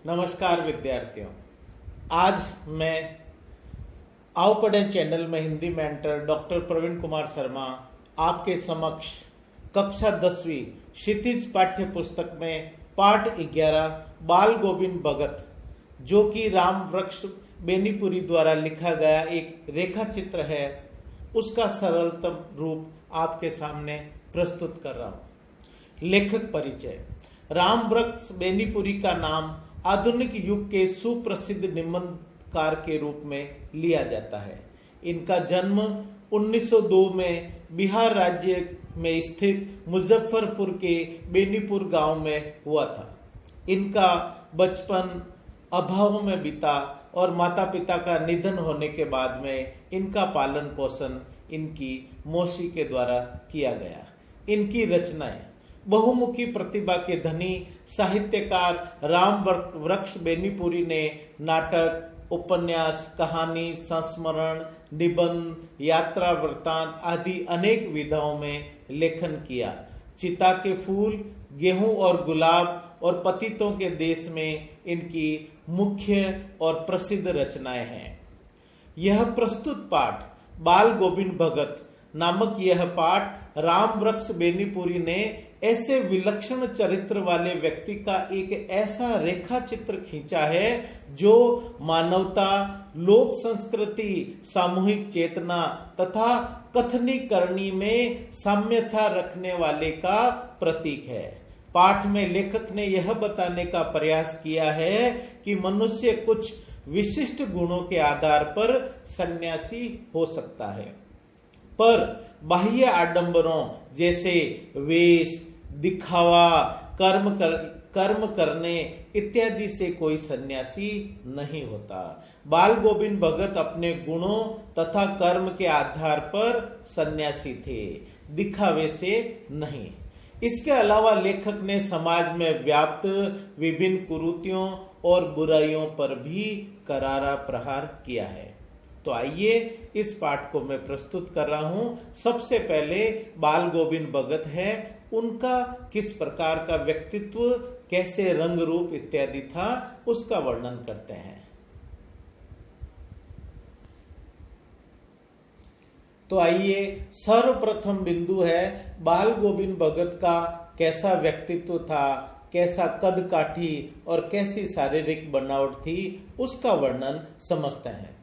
नमस्कार विद्यार्थियों। आज मैं आओ पढ़ें चैनल में हिंदी मेंटर डॉक्टर प्रवीण कुमार शर्मा आपके समक्ष कक्षा 10वीं क्षितिज पाठ्य पुस्तक में पाठ 11 बाल गोविंद भगत, जो कि राम वृक्ष बेनीपुरी द्वारा लिखा गया एक रेखा चित्र है, उसका सरलतम रूप आपके सामने प्रस्तुत कर रहा हूं। लेखक परिचय। राम वृक्ष बेनीपुरी का नाम आधुनिक युग के सुप्रसिद्ध निबंधकार के रूप में लिया जाता है। इनका जन्म 1902 में बिहार राज्य में स्थित मुजफ्फरपुर के बेनीपुर गांव में हुआ था। इनका बचपन अभाव में बीता और माता पिता का निधन होने के बाद में इनका पालन पोषण इनकी मौसी के द्वारा किया गया। इनकी रचनाएं। बहुमुखी प्रतिभा के धनी साहित्यकार राम वृक्ष बेनीपुरी ने नाटक, उपन्यास, कहानी, संस्मरण, निबंध, यात्रा वृत्तांत आदि अनेक विधाओं में लेखन किया। चिता के फूल, गेहूं और गुलाब और पतितों के देश में इनकी मुख्य और प्रसिद्ध रचनाएं हैं। यह प्रस्तुत पाठ बाल गोविंद भगत नामक यह पाठ राम वृक्ष बेनीपुरी ने ऐसे विलक्षण चरित्र वाले व्यक्ति का एक ऐसा रेखा चित्र खींचा है जो मानवता, लोक संस्कृति, सामूहिक चेतना तथा कथनी करनी में साम्यता रखने वाले का प्रतीक है। पाठ में लेखक ने यह बताने का प्रयास किया है कि मनुष्य कुछ विशिष्ट गुणों के आधार पर सन्यासी हो सकता है, पर बाह्य आडंबरों जैसे वेश, दिखावा, कर्म करने इत्यादि से कोई सन्यासी नहीं होता। बाल गोविंद भगत अपने गुणों तथा कर्म के आधार पर सन्यासी थे, दिखावे से नहीं। इसके अलावा लेखक ने समाज में व्याप्त विभिन्न कुरीतियों और बुराइयों पर भी करारा प्रहार किया है। तो आइए इस पाठ को मैं प्रस्तुत कर रहा हूं। सबसे पहले बाल गोविंद भगत है, उनका किस प्रकार का व्यक्तित्व, कैसे रंग रूप इत्यादि था, उसका वर्णन करते हैं। तो आइए, सर्वप्रथम बिंदु है बाल गोविंद भगत का कैसा व्यक्तित्व था, कैसा कद काठी और कैसी शारीरिक बनावट थी, उसका वर्णन समझते हैं।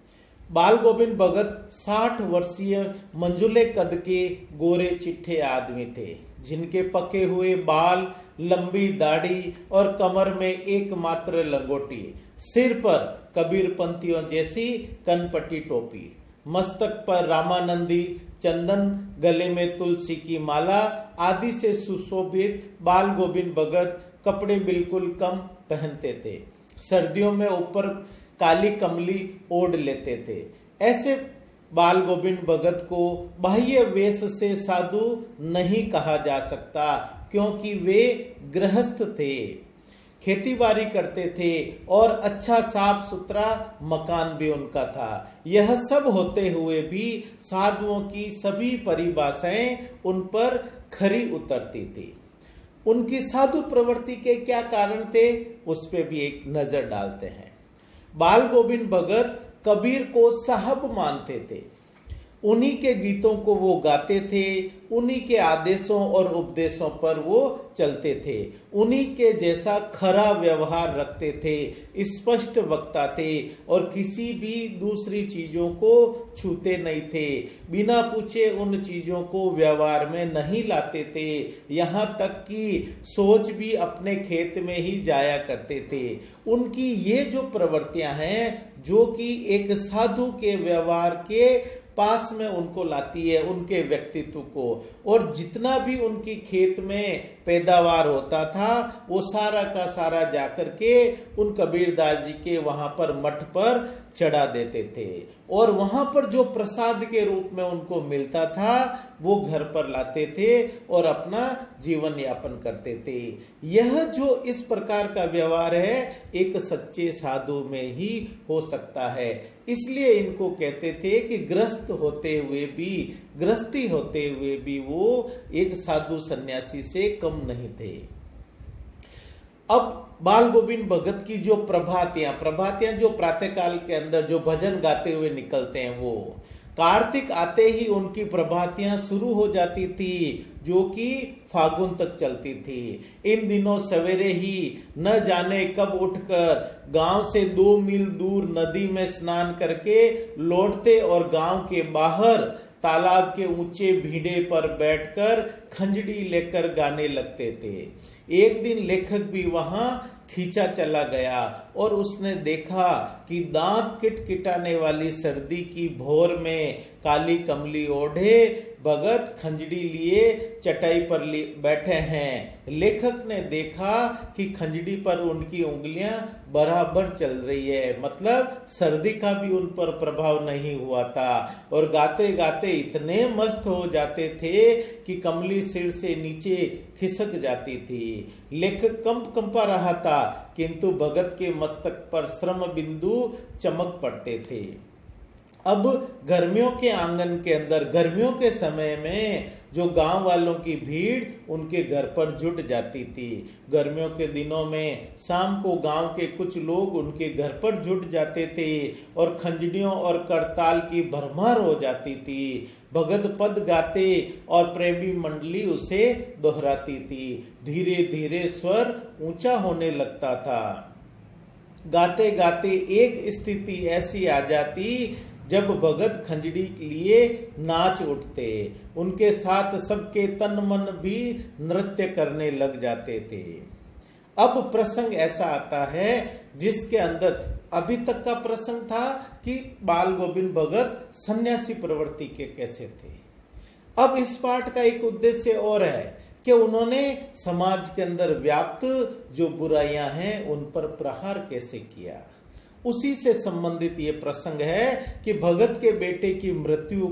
बाल गोविंद भगत 60 वर्षीय मंजुले कद के गोरे चिट्ठे आदमी थे, जिनके पके हुए बाल, लंबी दाढ़ी और कमर में एकमात्र लंगोटी, सिर पर कबीरपंथियों जैसी कनपटी टोपी, मस्तक पर रामानंदी चंदन, गले में तुलसी की माला आदि से सुशोभित बाल गोविंद भगत कपड़े बिल्कुल कम पहनते थे। सर्दियों में ऊपर काली कमली ओढ़ लेते थे। ऐसे बाल गोविंद भगत को बाह्य वेश से साधु नहीं कहा जा सकता, क्योंकि वे गृहस्थ थे, खेतीबाड़ी करते थे और अच्छा साफ सुथरा मकान भी उनका था। यह सब होते हुए भी साधुओं की सभी परिभाषाएं उन पर खरी उतरती थी। उनकी साधु प्रवृत्ति के क्या कारण थे, उस पे भी एक नजर डालते हैं। बाल गोविंद भगत कबीर को साहब मानते थे। उन्हीं के गीतों को वो गाते थे, उन्हीं के आदेशों और उपदेशों पर वो चलते थे, उन्हीं के जैसा खरा व्यवहार रखते थे, स्पष्ट वक्ता थे और किसी भी दूसरी चीजों को छूते नहीं थे। बिना पूछे उन चीजों को व्यवहार में नहीं लाते थे, यहाँ तक कि सोच भी अपने खेत में ही जाया करते थे। उनकी ये जो प्रवृत्तियां हैं, जो कि एक साधु के व्यवहार के पास में उनको लाती है, उनके व्यक्तित्व को, और जितना भी उनकी खेत में पैदावार होता था वो सारा का सारा जाकर के उन कबीरदास जी के वहां पर मठ पर चढ़ा देते थे, और वहां पर जो प्रसाद के रूप में उनको मिलता था वो घर पर लाते थे और अपना जीवन यापन करते थे। यह जो इस प्रकार का व्यवहार है एक सच्चे साधु में ही हो सकता है। इसलिए इनको कहते थे कि गृहस्थ होते हुए भी, गृहस्थी होते हुए भी वो एक साधु सन्यासी से कम नहीं थे। अब बाल गोविंद भगत की जो प्रभातियां जो प्रातःकाल के अंदर जो भजन गाते हुए निकलते हैं, वो कार्तिक आते ही उनकी प्रभातियां शुरू हो जाती थी, जो कि फागुन तक चलती थी। इन दिनों सवेरे ही न जाने कब उठकर गांव से 2 मील दूर नदी में स्नान करके लौटते और गांव के बाहर तालाब के ऊंचे भीड़े पर बैठकर खंजड़ी लेकर गाने लगते थे। एक दिन लेखक भी वहां खींचा चला गया और उसने देखा कि दांत किटकिटाने वाली सर्दी की भोर में काली कमली ओढ़े भगत खंजड़ी लिए चटाई पर बैठे हैं। लेखक ने देखा कि खंजड़ी पर उनकी उंगलियां बराबर चल रही है, मतलब सर्दी का भी उन पर प्रभाव नहीं हुआ था, और गाते गाते इतने मस्त हो जाते थे कि कमली सिर से नीचे खिसक जाती थी। लेखक कंपा रहा था, किंतु भगत के मस्तक पर श्रम बिंदु चमक पड़ते थे। अब गर्मियों के आंगन के अंदर गर्मियों के समय में जो गांव वालों की भीड़ उनके घर पर जुट जाती थी। गर्मियों के दिनों में शाम को गांव के कुछ लोग उनके घर पर जुट जाते थे और खंजड़ियों और करताल की भरमार हो जाती थी। भगत पद गाते और प्रेमी मंडली उसे दोहराती थी। धीरे धीरे स्वर ऊंचा होने लगता था। गाते गाते एक स्थिति ऐसी आ जाती जब भगत खंजड़ी के लिए नाच उठते, उनके साथ सबके तन मन भी नृत्य करने लग जाते थे। अब प्रसंग ऐसा आता है जिसके अंदर अभी तक का प्रसंग था कि बाल गोविंद भगत सन्यासी प्रवृत्ति के कैसे थे। अब इस पाठ का एक उद्देश्य और है कि उन्होंने समाज के अंदर व्याप्त जो बुराइयां हैं उन पर प्रहार कैसे किया। उसी से संबंधित ये प्रसंग है कि भगत के बेटे की मृत्यु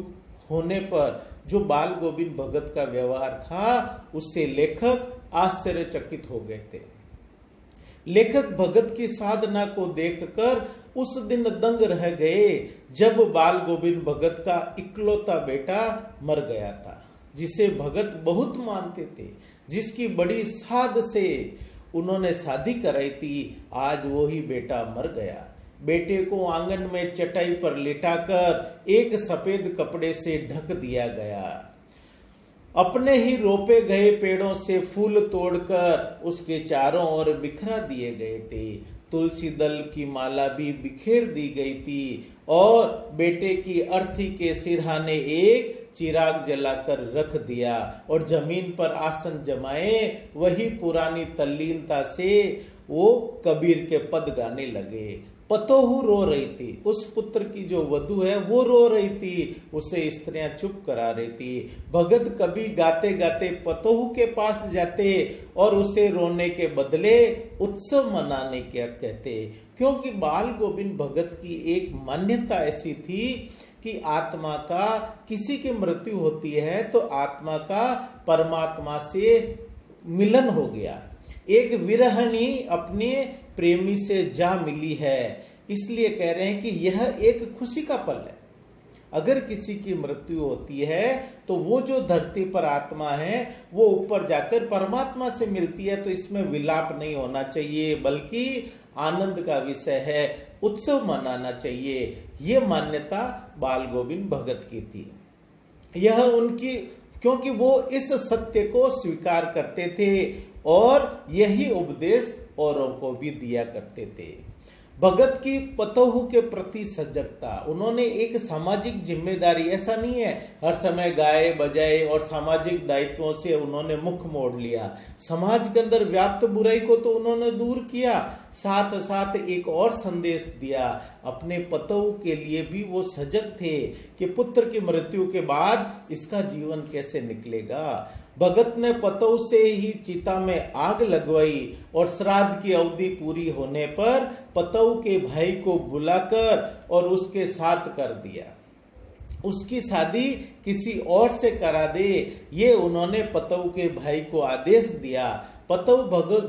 होने पर जो बाल गोविंद भगत का व्यवहार था उससे लेखक आश्चर्यचकित हो गए थे। लेखक भगत की साधना को देखकर उस दिन दंग रह गए जब बाल गोविंद भगत का इकलौता बेटा मर गया था, जिसे भगत बहुत मानते थे, जिसकी बड़ी साध से उन्होंने शादी कराई थी। आज वो ही बेटा मर गया। बेटे को आंगन में चटाई पर लिटाकर एक सफेद कपड़े से ढक दिया गया। अपने ही रोपे गए पेड़ों से फूल तोड़कर उसके चारों ओर बिखरा दिए गए थे। तुलसी दल की माला भी बिखेर दी गई थी और बेटे की अर्थी के सिरहाने एक चिराग जलाकर रख दिया और जमीन पर आसन जमाए वही पुरानी तल्लीनता से वो कबीर के पद गाने लगे। पतोहू रो रही थी, उस पुत्र की जो वधू है वो रो रही थी, उसे स्त्रियां चुप करा रही थी। भगत कभी गाते गाते पतोहू के पास जाते और उसे रोने के बदले उत्सव मनाने क्या कहते, क्योंकि बाल गोविंद भगत की एक मान्यता ऐसी थी कि आत्मा का किसी की मृत्यु होती है तो आत्मा का परमात्मा से मिलन हो गया। एक विरहणी अपने प्रेमी से जा मिली है, इसलिए कह रहे हैं कि यह एक खुशी का पल है। अगर किसी की मृत्यु होती है तो वो जो धरती पर आत्मा है वो ऊपर जाकर परमात्मा से मिलती है, तो इसमें विलाप नहीं होना चाहिए बल्कि आनंद का विषय है, उत्सव मनाना चाहिए। ये मान्यता बाल गोविंद भगत की थी। यह उनकी, क्योंकि वो इस सत्य को स्वीकार करते थे और यही उपदेश औरों को भी दिया करते थे। भगत की पतोहू के प्रति सजगता, उन्होंने एक सामाजिक जिम्मेदारी, ऐसा नहीं है हर समय गाए बजाए और सामाजिक दायित्वों से उन्होंने मुख मोड़ लिया। समाज के अंदर व्याप्त बुराई को तो उन्होंने दूर किया, साथ साथ एक और संदेश दिया। अपने पतोहू के लिए भी वो सजग थे कि पुत्र की मृत्यु के बाद इसका जीवन कैसे निकलेगा। भगत ने पतोहू से ही चिता में आग लगवाई और श्राद्ध की अवधि पूरी होने पर पतोहू के भाई को बुलाकर और उसके साथ कर दिया। उसकी शादी किसी और से करा दे, ये उन्होंने पतोहू के भाई को आदेश दिया। पतोहू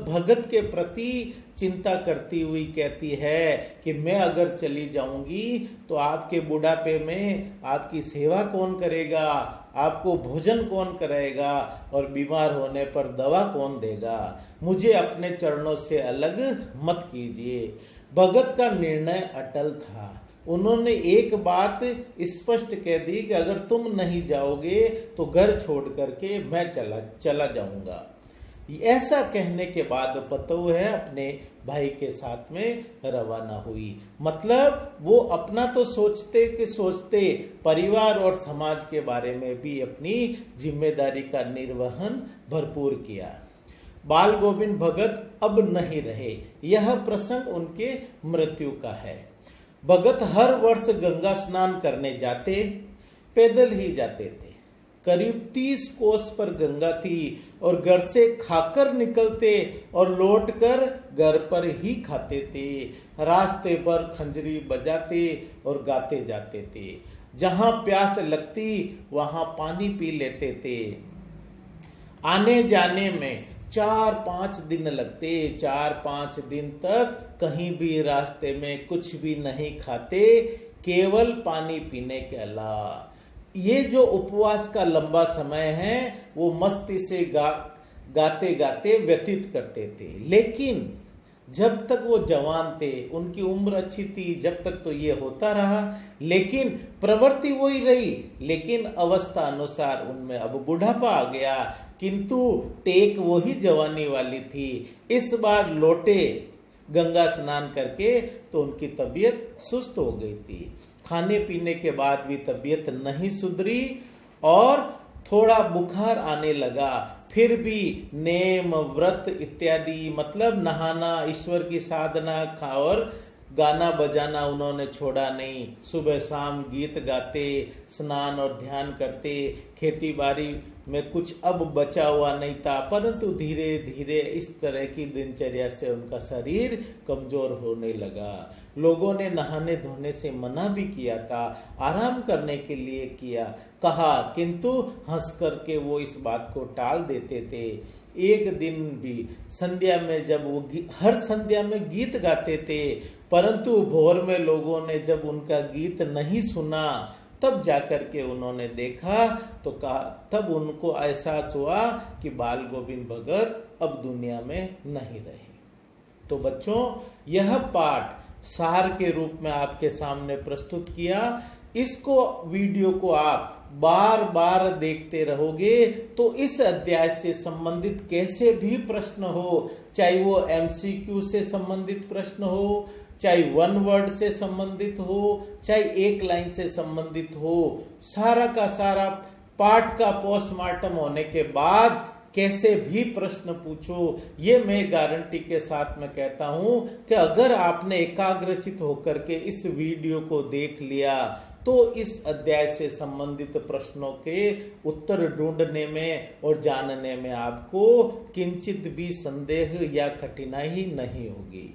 भगत के प्रति चिंता करती हुई कहती है कि मैं अगर चली जाऊंगी तो आपके बुढ़ापे में आपकी सेवा कौन करेगा, आपको भोजन कौन कराएगा और बीमार होने पर दवा कौन देगा। मुझे अपने चरणों से अलग मत कीजिए। भगत का निर्णय अटल था। उन्होंने एक बात स्पष्ट कह दी कि अगर तुम नहीं जाओगे तो घर छोड़ करके मैं चला जाऊंगा। ऐसा कहने के बाद पतऊ है अपने भाई के साथ में रवाना हुई। मतलब वो अपना तो सोचते परिवार और समाज के बारे में भी अपनी जिम्मेदारी का निर्वहन भरपूर किया। बाल गोविंद भगत अब नहीं रहे। यह प्रसंग उनके मृत्यु का है। भगत हर वर्ष गंगा स्नान करने जाते, पैदल ही जाते थे। करीब 30 कोस पर गंगा थी और घर से खाकर निकलते और लौटकर घर पर ही खाते थे। रास्ते पर खंजरी बजाते और गाते जाते थे। जहां प्यास लगती वहां पानी पी लेते थे। आने जाने में 4-5 दिन लगते। 4-5 दिन तक कहीं भी रास्ते में कुछ भी नहीं खाते, केवल पानी पीने के अलावा। ये जो उपवास का लंबा समय है वो मस्ती से गाते गाते व्यतीत करते थे। लेकिन जब तक वो जवान थे, उनकी उम्र अच्छी थी, जब तक तो ये होता रहा। लेकिन प्रवृत्ति वही रही, लेकिन अवस्था अनुसार उनमें अब बुढ़ापा आ गया, किंतु टेक वही जवानी वाली थी। इस बार लौटे गंगा स्नान करके तो उनकी तबीयत सुस्त हो गई थी। खाने पीने के बाद भी तबीयत नहीं सुधरी और थोड़ा बुखार आने लगा। फिर भी नेम व्रत इत्यादि, मतलब नहाना, ईश्वर की साधना और गाना बजाना उन्होंने छोड़ा नहीं। सुबह शाम गीत गाते, स्नान और ध्यान करते। खेती बाड़ी में कुछ अब बचा हुआ नहीं था, परंतु धीरे धीरे इस तरह की दिनचर्या से उनका शरीर कमजोर होने लगा। लोगों ने नहाने धोने से मना भी किया था, आराम करने के लिए कहा, किंतु हंस करके वो इस बात को टाल देते थे। एक दिन भी संध्या में जब वो हर संध्या में गीत गाते थे, परंतु भोर में लोगों ने जब उनका गीत नहीं सुना तब जाकर के उन्होंने देखा तो तब उनको एहसास हुआ कि बाल गोविंद भगत अब दुनिया में नहीं रहे। तो बच्चों, यह पाठ सार के रूप में आपके सामने प्रस्तुत किया। इसको वीडियो को आप बार बार देखते रहोगे तो इस अध्याय से संबंधित कैसे भी प्रश्न हो, चाहे वो एमसीक्यू से संबंधित प्रश्न हो, चाहे वन वर्ड से संबंधित हो, चाहे एक लाइन से संबंधित हो, सारा का सारा पाठ का पोस्टमार्टम होने के बाद कैसे भी प्रश्न पूछो, ये मैं गारंटी के साथ में कहता हूं कि अगर आपने एकाग्रचित होकर के इस वीडियो को देख लिया तो इस अध्याय से संबंधित प्रश्नों के उत्तर ढूंढने में और जानने में आपको किंचित भी संदेह या कठिनाई नहीं होगी।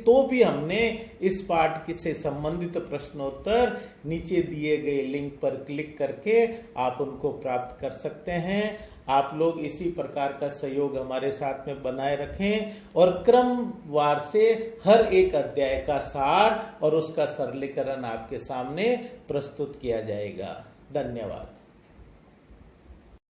तो भी हमने इस पाठ से संबंधित प्रश्नोत्तर नीचे दिए गए लिंक पर क्लिक करके आप उनको प्राप्त कर सकते हैं। आप लोग इसी प्रकार का सहयोग हमारे साथ में बनाए रखें और क्रमवार से हर एक अध्याय का सार और उसका सरलीकरण आपके सामने प्रस्तुत किया जाएगा। धन्यवाद।